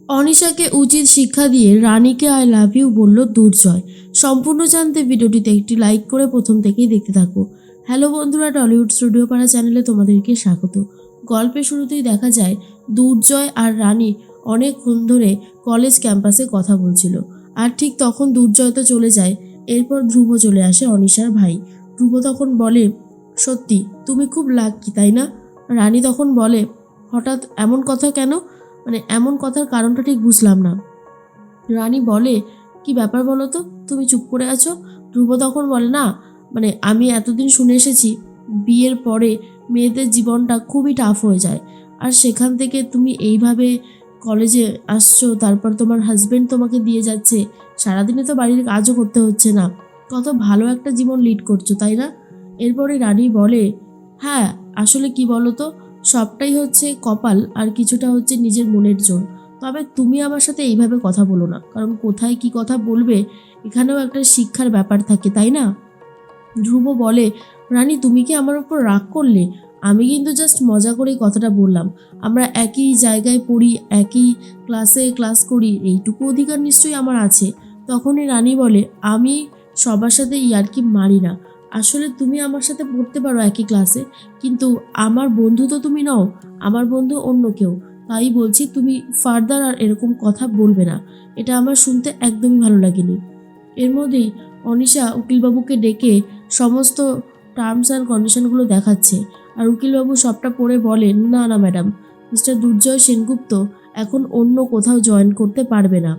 অনিশাকে উচিত শিক্ষা দিয়ে রানীকে আই লাভ ইউ বলল দুর্জয়। সম্পূর্ণ জানতে ভিডিওটিতে একটি লাইক করে প্রথম থেকেই দেখতে থাকো। হ্যালো বন্ধুরা, টলিউড স্টুডিও পাড়া চ্যানেলে তোমাদেরকে স্বাগত। গল্পের শুরুতেই দেখা যায় দুর্জয় আর রানী অনেকক্ষণ ধরে কলেজ ক্যাম্পাসে কথা বলছিল। আর ঠিক তখন দুর্জয় তো চলে যায়। এরপর ধ্রুব চলে আসে, অনিশার ভাই। ধ্রুব তখন বলে, সত্যি তুমি খুব লাকি তাই না? রানী তখন বলে, হঠাৎ এমন কথা কেন? এমন কথার কারণটা ঠিক বুঝলাম না। রানী বলে, কি ব্যাপার বলো তো, তুমি চুপ করে আছো? ধ্রুব তখন বলে, না আমি এতদিন শুনে এসেছি বিয়ের পরে মেয়েদের জীবনটা খুবই টাফ হয়ে যায়। আর সেখান থেকে তুমি এইভাবে কলেজে আসছো, তারপর তোমার হাজবেন্ড তোমাকে দিয়ে যাচ্ছে, সারাদিনে তো বাড়ির কাজও করতে হচ্ছে না, কত ভালো একটা জীবন লিড করছো তাই না? এরপরে রানী বলে, হ্যাঁ আসলে কি বলো তো, সবটাই হচ্ছে কপাল আর কিছুটা হচ্ছে নিজের মনের জোর। তবে তুমি আমার সাথে এইভাবে কথা বলো না, কারণ কোথায় কি কথা বলবে এখানেও একটা শিক্ষার ব্যাপার থাকে তাই না? ধ্রুব বলে, রানী তুমি কি আমার উপর রাগ করলে? আমি কিন্তু জাস্ট মজা করেই কথাটা বললাম। আমরা একই জায়গায় পড়ি, একই ক্লাসে ক্লাস করি, এইটুকু অধিকার নিশ্চয়ই আমার আছে। তখনই রানী বলে, আমি সবার সাথে ইয়ার্কি মারি না। আসলে তুমি আমার সাথে পড়তে পারো একই ক্লাসে, কিন্তু আমার বন্ধু তো তুমি নও, আমার বন্ধু অন্য কেউ। তাই বলছি তুমি ফার্দার আর এরকম কথা বলবে না। এটা আমার শুনতে একদমই ভালো লাগেনি। এর মধ্যেই অনিশা উকিলবাবুকে ডেকে সমস্ত টার্মস অ্যান্ড কন্ডিশনগুলো দেখাচ্ছে। আর উকিলবাবু সবটা পড়ে বলেন, না না ম্যাডাম, মিস্টার দুর্জয় সেনগুপ্ত এখন অন্য কোথাও জয়েন করতে পারবে না।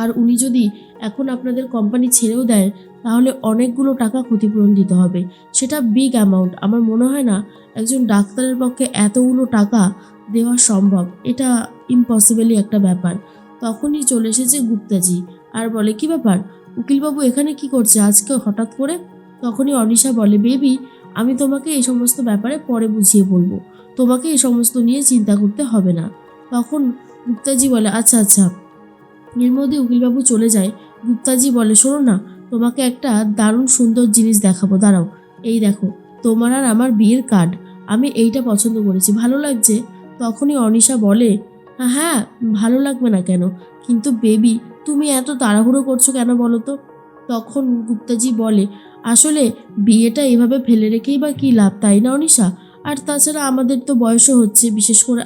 আর উনি যদি এখন আপনাদের কোম্পানি ছেড়েও দেয় তাহলে অনেকগুলো টাকা ক্ষতিপূরণ দিতে হবে, সেটা বিগ অ্যামাউন্ট। আমার মনে হয় না একজন ডাক্তারের পক্ষে এতগুলো টাকা দেওয়া সম্ভব, এটা ইম্পসিবলই একটা ব্যাপার। তখনই চলে এসেছে গুপ্তাজি আর বলে, কি ব্যাপার, উকিলবাবু এখানে কি করছে আজকে হঠাৎ করে? তখনই অনিশা বলে, বেবি আমি তোমাকে এই সমস্ত ব্যাপারে পরে বুঝিয়ে বলবো, তোমাকে এই সমস্ত নিয়ে চিন্তা করতে হবে না। তখন গুপ্তাজি বলে, আচ্ছা আচ্ছা। এর মধ্যে উকিলবাবু চলে যায়। গুপ্তাজি বলে, শোনো না, তোমাকে একটা দারুণ সুন্দর জিনিস দেখাবো, দাঁড়াও। এই দেখো, তোমার আর আমার বিয়ের কার্ড। আমি এইটা পছন্দ করেছি, ভালো লাগছে? তখনই অনিশা বলে, হ্যাঁ ভালো লাগবে না কেন, কিন্তু বেবি তুমি এত তাড়াহুড়ো করছো কেন বলো তো? তখন গুপ্তাজি বলে, আসলে বিয়েটা এভাবে ফেলে রেখেই বা কী লাভ তাই না অনিশা? আর তাছাড়া আমাদের তো বয়সও হচ্ছে, বিশেষ করে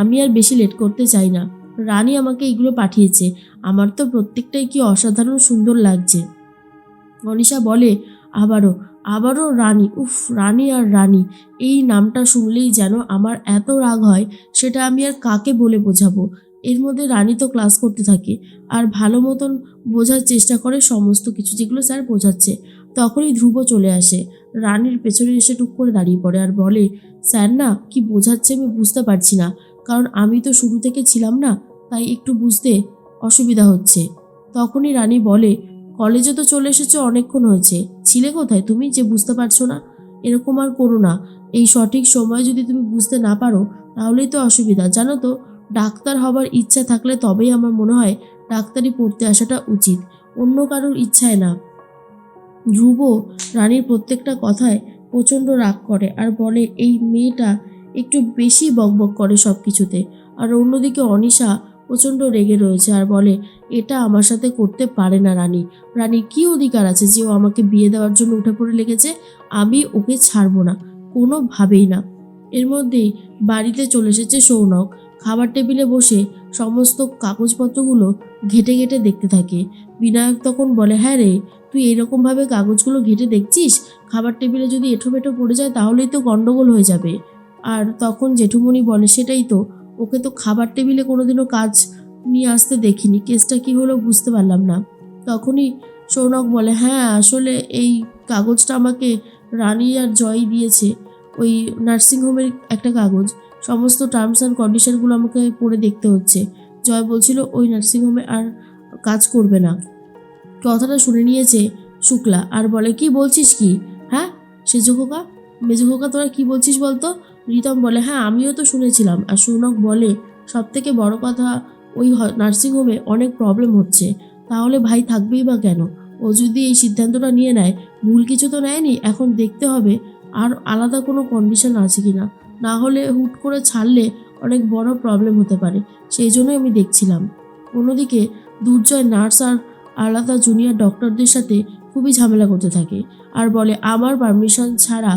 আমি আর বেশি লেট করতে চাই না। রানী আমাকে এগুলো পাঠিয়েছে, আমার তো প্রত্যেকটাই কি অসাধারণ সুন্দর লাগছে। অনিশা বলে, আবারও আবারও রানী, উফ রানী আর রানী, এই নামটা শুনলেই যেন আমার এত রাগ হয়, সেটা আমি আর কাকে বলে বোঝাবো। এর মধ্যে রানী তো ক্লাস করতে থাকে আর ভালো মতন বোঝার চেষ্টা করে সমস্ত কিছু যেগুলো স্যার বোঝাচ্ছে। তখনই ধ্রুব চলে আসে, রানীর পেছনে এসে টুক করে দাঁড়িয়ে পড়ে আর বলে, স্যার না কি বোঝাচ্ছে আমি বুঝতে পারছি না, কারণ আমি তো শুরু থেকে ছিলাম না, তাই একটু বুঝতে অসুবিধা হচ্ছে। তখনই রানী বলে, কলেজে তো চলে এসেছো, অনেকক্ষণ হয়েছে, ছিলে কোথায় তুমি যে বুঝতে পারছো না? এরকম আর করো না। এই সঠিক সময় যদি তুমি বুঝতে না পারো তাহলেই তো অসুবিধা, জানো তো? ডাক্তার হবার ইচ্ছা থাকলে তবেই আমার মনে হয় ডাক্তারি পড়তে আসাটা উচিত, অন্য কারোর ইচ্ছায় না। ধ্রুব রানীর প্রত্যেকটা কথায় প্রচণ্ড রাগ করে আর বলে, এই মেয়েটা একটু বেশি বকবক করে সব কিছুতে। আর অন্যদিকে অনিশা প্রচণ্ড রেগে রয়েছে আর বলে, এটা আমার সাথে করতে পারে না রানী। রানীর কী অধিকার আছে যে ও আমাকে বিয়ে দেওয়ার জন্য উঠে পড়ে লেগেছে? আমি ওকে ছাড়বো না, কোনোভাবেই না। এর মধ্যেই বাড়িতে চলে এসেছে সৌনক। খাবার টেবিলে বসে সমস্ত কাগজপত্রগুলো ঘেটে ঘেটে দেখতে থাকে। বিনায়ক তখন বলে, হ্যাঁ রে, তুই এইরকমভাবে কাগজগুলো ঘেঁটে দেখছিস? খাবার টেবিলে যদি এঁঠো পড়ে যায় তাহলেই তো গন্ডগোল হয়ে যাবে। আর তখন জেঠুমণি বলে, সেটাই তো, ওকে তো খাবার টেবিলে কোনোদিনও কাজ নিয়ে আসতে দেখিনি, কেসটা কি হলো বুঝতে পারলাম না। তখনই সৌনক বলে, হ্যাঁ আসলে এই কাগজটা আমাকে রানী আর জয়ই দিয়েছে, ওই নার্সিংহোমের একটা কাগজ। সমস্ত টার্মস অ্যান্ড কন্ডিশনগুলো আমাকে পড়ে দেখতে হচ্ছে। জয় বলছিল ওই নার্সিংহোমে আর কাজ করবে না। কথাটা শুনে নিয়েছে শুক্লা আর বলে, কি বলছিস কি? হ্যাঁ সেজো খোকা, মেজো খোকা, তোরা কি বলছিস বলতো? রিতম বলে, হ্যাঁ আমিও তো শুনেছিলাম। আর সৌনক বলে, সব থেকে বড় কথা, ওই নার্সিংহোমে অনেক প্রবলেম হচ্ছে, তাহলে ভাই থাকবেই বা কেন? ও যদি এই সিদ্ধান্তটা নিয়ে নেয়, ভুল কিছু তো নেয়নি, এখন দেখতে হবে আর আলাদা কোনো কন্ডিশন আছে কি না, না হলে হুট করে ছাড়লে অনেক বড় প্রবলেম হতে পারে, সেই জন্যই আমি দেখছিলাম। অন্যদিকে দুর্জয় নার্স আর আলাদা জুনিয়র ডক্টরদের সাথে খুবই ঝামেলা করতে থাকে আর বলে আমার পারমিশন ছাড়া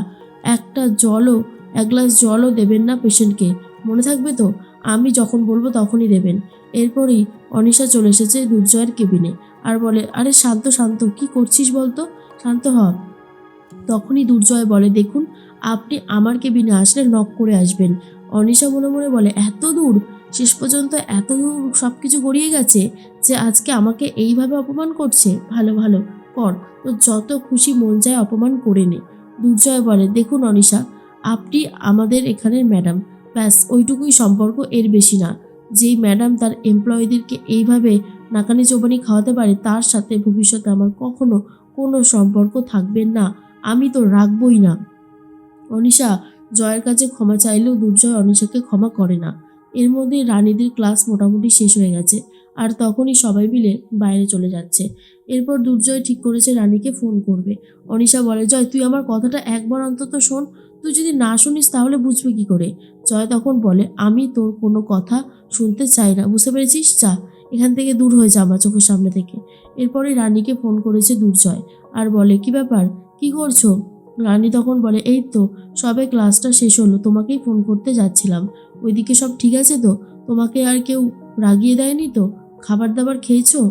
এক গ্লাস জলও দেবেন না পেশেন্টকে, মনে থাকবে তো? আমি যখন বলবো তখনই দেবেন। এরপরই অনিশা চলে এসেছে দুর্জয়ের কেবিনে আর বলে আরে শান্ত শান্ত, কি করছিস বলতো, শান্ত হ। তখনই দুর্জয় বলে দেখুন, আপনি আমার কেবিনে আসলে নক করে আসবেন। অনিশা মনে মনে বলে এত দূর, শেষ পর্যন্ত এত দূর সব কিছু গড়িয়ে গেছে যে আজকে আমাকে এইভাবে অপমান করছে। ভালো ভালো কর, তো যত খুশি মন চায় অপমান করে নে। দুর্জয় বলে দেখুন অনিশা, আপনি আমাদের এখানের ম্যাডাম, ব্যাস ওইটুকুই সম্পর্ক, এর বেশি না। যেই ম্যাডাম তার এমপ্লয়ীদেরকে এইভাবে নাকানি চোবানি খাওয়াতে পারে তার সাথে ভবিষ্যতে আমার কখনো কোনো সম্পর্ক থাকবে না, আমি তো রাখবই না। অনিশা জয়ের কাছে ক্ষমা চাইলেও দুর্জয় অনিশাকে ক্ষমা করে না। এর মধ্যে রানীদের ক্লাস মোটামুটি শেষ হয়ে গেছে আর তখনই সবাই মিলে বাইরে চলে যাচ্ছে। এরপর দুর্জয় ঠিক করেছে রানীকে ফোন করবে। অনিশা বলে জয় তুই আমার কথাটা একবার অন্তত শোন, তুই যদি না শুনিস তাহলে বুঝবি কি করে? জয় তখন বলে আমি তোর কোনো কথা শুনতে চাই না, বুঝতে পেরেছিস? যা এখান থেকে দূর হয়ে যা আমার চোখের সামনে থেকে। এরপরে রানীকে ফোন করেছে দুর্জয় আর বলে কি ব্যাপার, কি করছো? রানী তখন বলে এই তো সবে ক্লাসটা শেষ হলো, তোমাকেই ফোন করতে যাচ্ছিলাম। ওইদিকে সব ঠিক আছে তো? তোমাকে আর কেউ রাগিয়ে দেয়নি তো? খাবার দাবার খেয়েছো?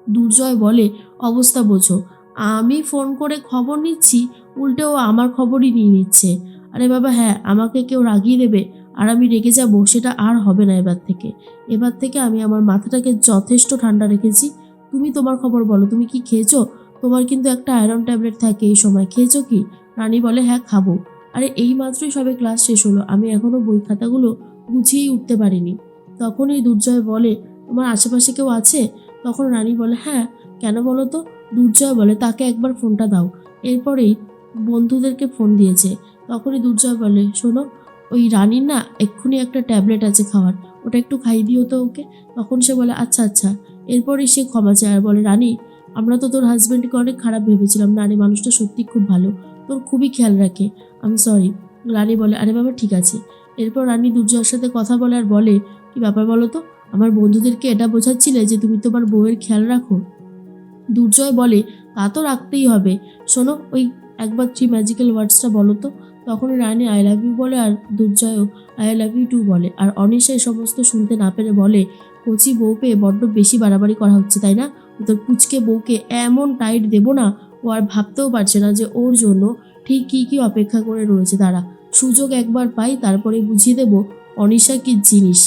দুর্জয় বলে অবস্থা বোঝো, আমি ফোন করে খবর নিচ্ছি, উল্টে ও আমার খবরই নিয়ে নিচ্ছে। আরে বাবা হ্যাঁ, আমাকে কেউ রাগিয়ে দেবে আর আমি রেগে যাব, সেটা আর হবে না এবার থেকে আমি আমার মাথাটাকে যথেষ্ট ঠান্ডা রেখেছি। তুমি তোমার খবর বলো, তুমি কি খেয়েছো? তোমার কিন্তু একটা আয়রন ট্যাবলেট থাকে এই সময়, খেয়েছো কি? রানী বলে হ্যাঁ খাবো। আরে এই মাত্রই সবে ক্লাস শেষ হলো, আমি এখনো বই খাতাগুলো গুছিয়েই উঠতে পারিনি। তখনই দুর্জয় বলে তোমার আশেপাশে কেউ আছে? তখন রানী বলে হ্যাঁ, কেন বলো তো? দুর্জয় বলে তাকে একবার ফোনটা দাও। এরপরেই বন্ধুদেরকে ফোন দিয়েছে। তখনই দুর্জয় বলে শোনো, ওই রানীর না এক্ষুনি একটা ট্যাবলেট আছে খাওয়ার, ওটা একটু খাইয়ে দিও তো ওকে। তখন সে বলে আচ্ছা আচ্ছা। এরপরেই সে ক্ষমা চায় আর বলে রানী, আমরা তো তোর হাজব্যান্ডকে অনেক খারাপ ভেবেছিলাম, রানী মানুষটা সত্যি খুব ভালো, তোর খুবই খেয়াল রাখে, আমি সরি। রানী বলে আরে বাবা ঠিক আছে। এরপর রানী দুর্জয়ের সাথে কথা বলে আর বলে কি ব্যাপার বলো তো, আমার বন্ধুদেরকে এটা বোঝাচ্ছিলে যে তুমি তোমার বউয়ের খেয়াল রাখো? দুর্জয় বলে তা তো রাখতেই হবে। শোনো, ওই একবার 3 ম্যাজিক্যাল ওয়ার্ডসটা বলো তো। তখন রানী আই লাভ ইউ বলে আর দুর্জয়ও আই লাভ ইউ টু বলে। আর অনিশা এই সমস্ত শুনতে না পেরে বলে কচি বউ পেয়ে বড্ড বেশি বাড়াবাড়ি করা হচ্ছে তাই না? তোর পুচকে বউকে এমন টাইট দেবো না, ও আর ভাবতেও পারছে না যে ওর জন্য ঠিক কী কী অপেক্ষা করে রয়েছে তারা। সুযোগ একবার পাই তারপরে বুঝিয়ে দেবো অনিশা কি জিনিস।